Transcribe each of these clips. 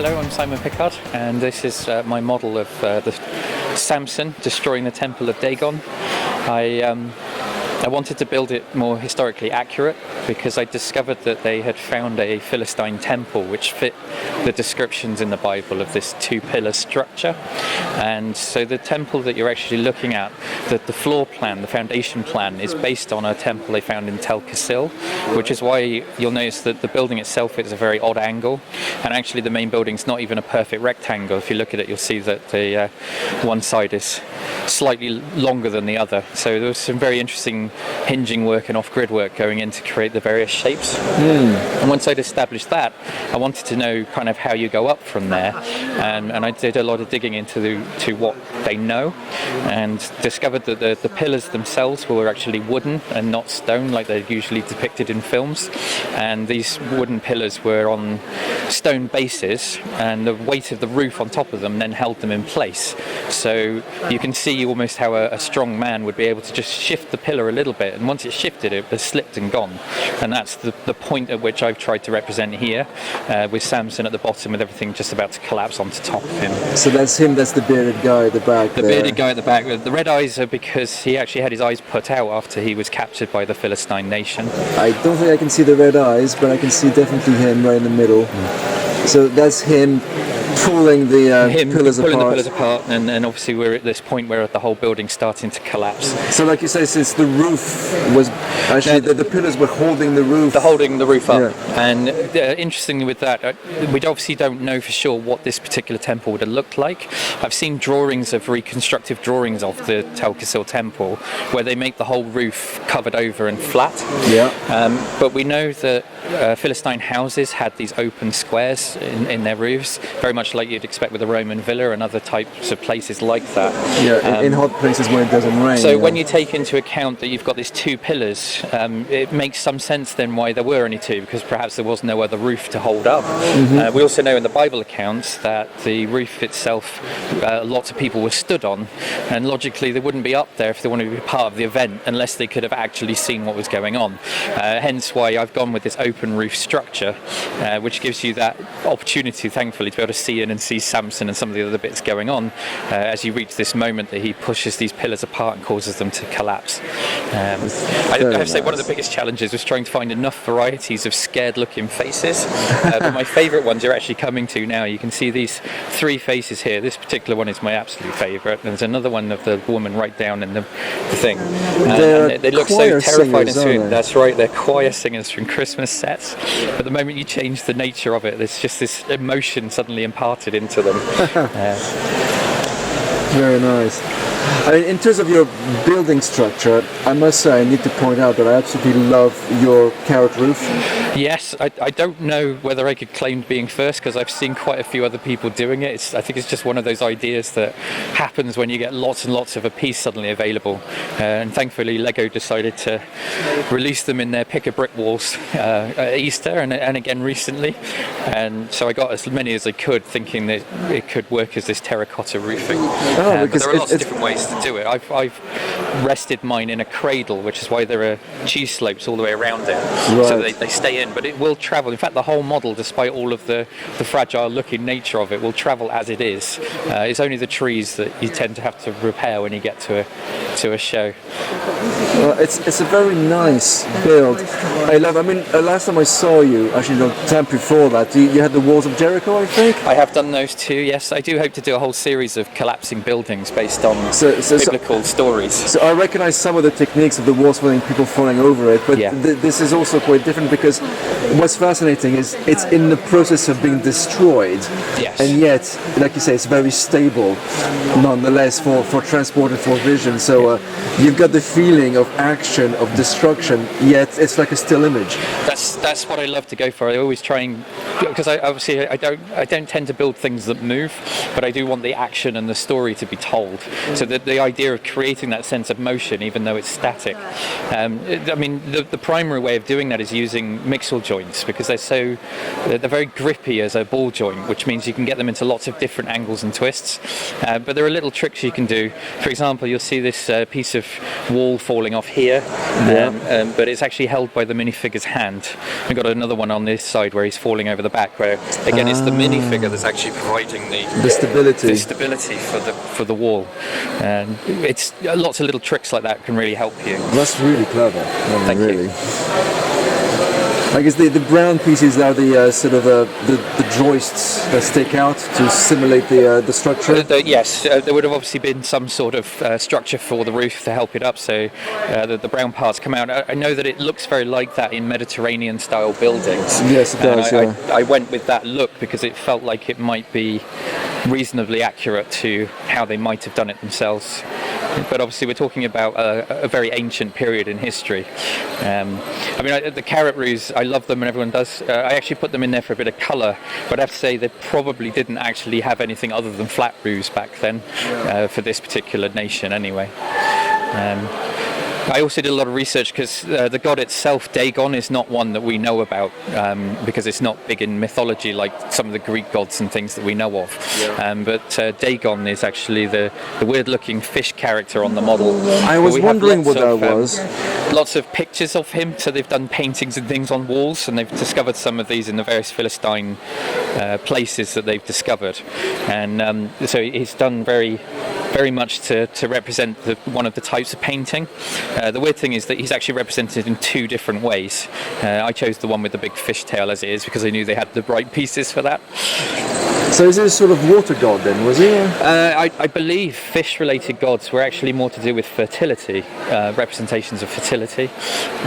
Hello, I'm Simon Pickard, and this is my model of the Samson destroying the Temple of Dagon. I wanted to build it more historically accurate because I discovered that they had found a Philistine temple which fit the descriptions in the Bible of this two-pillar structure. And so the temple that you're actually looking at, the floor plan, the foundation plan, is based on a temple they found in Tel Kasil, which is why you'll notice that the building itself is a very odd angle, and actually the main building's not even a perfect rectangle. If you look at it, you'll see that the one side is slightly longer than the other. So there was some very interesting hinging work and off-grid work going in to create the various shapes. And once I'd established that, I wanted to know kind of how you go up from there, and I did a lot of digging into what they know, and discovered that the pillars themselves were actually wooden and not stone like they're usually depicted in films, and these wooden pillars were on stone bases, and the weight of the roof on top of them then held them in place. So you can see almost how a strong man would be able to just shift the pillar a little bit, and once it shifted, it was slipped and gone. And that's the point at which I've tried to represent here, with Samson at the bottom with everything just about to collapse onto top of him. So that's him, that's the bearded guy at the back. The bearded guy at the back. The red eyes are because he actually had his eyes put out after he was captured by the Philistine nation. I don't think I can see the red eyes, but I can see definitely him right in the middle. So that's him pulling the pillars apart. And obviously we're at this point where the whole building's starting to collapse. So like you say, since the roof was actually the pillars were holding the roof. They're holding the roof up. Yeah. And interestingly with that, we obviously don't know for sure what this particular temple would have looked like. I've seen drawings of reconstructive drawings of the Tel Kasil temple where they make the whole roof covered over and flat. Yeah. But we know that Philistine houses had these open squares in their roofs, very much like you'd expect with a Roman villa and other types of places like that. Yeah, in hot places where it doesn't rain. So when you take into account that you've got these two pillars, it makes some sense then why there were only two, because perhaps there was no other roof to hold up. We also know in the Bible accounts that the roof itself, lots of people were stood on, and logically they wouldn't be up there if they wanted to be part of the event unless they could have actually seen what was going on. Hence why I've gone with this open roof structure, which gives you that opportunity, thankfully, to be able to see in and see Samson and some of the other bits going on as you reach this moment that he pushes these pillars apart and causes them to collapse. I have to say, one of the biggest challenges was trying to find enough varieties of scared looking faces, but my favourite ones are actually coming to now. You can see these three faces here. This particular one is my absolute favourite. There's another one of the woman right down in the thing. They look so terrified and sweet. That's right, they're choir singers from Christmas sets. But the moment you change the nature of it, there's just this emotion suddenly imparted into them. Very nice. I mean, in terms of your building structure, I must say I need to point out that I absolutely love your carrot roof. Yes, I don't know whether I could claim being first because I've seen quite a few other people doing it. I think it's just one of those ideas that happens when you get lots and lots of a piece suddenly available. And thankfully Lego decided to release them in their pick-a-brick walls at Easter and again recently. And so I got as many as I could, thinking that it could work as this terracotta roofing. But there are lots of different ways to do it. I've rested mine in a cradle, which is why there are cheese slopes all the way around it. Right. So they stay in, but it will travel. In fact, the whole model, despite all of the fragile looking nature of it, will travel as it is. It's only the trees that you tend to have to repair when you get to a show. Well, it's a very nice build. I mean, last time I saw you, actually the time before that, you had the walls of Jericho, I think? I have done those too, yes. I do hope to do a whole series of collapsing buildings based on biblical stories. So I recognize some of the techniques of the walls falling, people falling over it, but this is also quite different because what's fascinating is it's in the process of being destroyed. Yes. And yet, like you say, it's very stable nonetheless for transport and for vision. So you've got the feeling of action, of destruction, yet it's like a still image. That's what I love to go for. I always try and, because I don't tend to build things that move, but I do want the action and the story to be told. So the idea of creating that sense of motion, even though it's static. I mean, the primary way of doing that is using mixel joints, because they're very grippy as a ball joint, which means you can get them into lots of different angles and twists. But there are little tricks you can do. For example, you'll see this this piece of wall falling off here, but it's actually held by the minifigure's hand. We've got another one on this side where he's falling over the back, where again it's the minifigure that's actually providing the stability for the wall. And it's lots of little tricks like that can really help you. That's really clever. Thank really. you. I guess the brown pieces are the sort of the joists that stick out to simulate the structure. Yes, there would have obviously been some sort of structure for the roof to help it up, so the brown parts come out. I know that it looks very like that in Mediterranean style buildings. Yes, it does. I went with that look because it felt like it might be reasonably accurate to how they might have done it themselves. But obviously we're talking about a very ancient period in history. I mean, the carrot roos, I love them and everyone does. I actually put them in there for a bit of colour, but I have to say they probably didn't actually have anything other than flat roos back then, for this particular nation anyway. I also did a lot of research because the god itself, Dagon, is not one that we know about because it's not big in mythology like some of the Greek gods and things that we know of. But Dagon is actually the weird-looking fish character on the model. I was wondering what that was. Lots of pictures of him, so they've done paintings and things on walls, and they've discovered some of these in the various Philistine places that they've discovered. And so he's done very much to represent one of the types of painting. The weird thing is that he's actually represented in two different ways. I chose the one with the big fish tail as it is because I knew they had the right pieces for that. So is it a sort of water god then, was he? I believe fish-related gods were actually more to do with fertility, representations of fertility.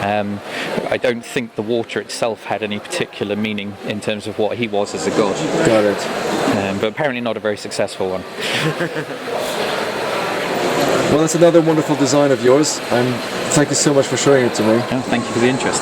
I don't think the water itself had any particular meaning in terms of what he was as a god. Got it. But apparently not a very successful one. Well, that's another wonderful design of yours, and thank you so much for showing it to me. Oh, thank you for the interest.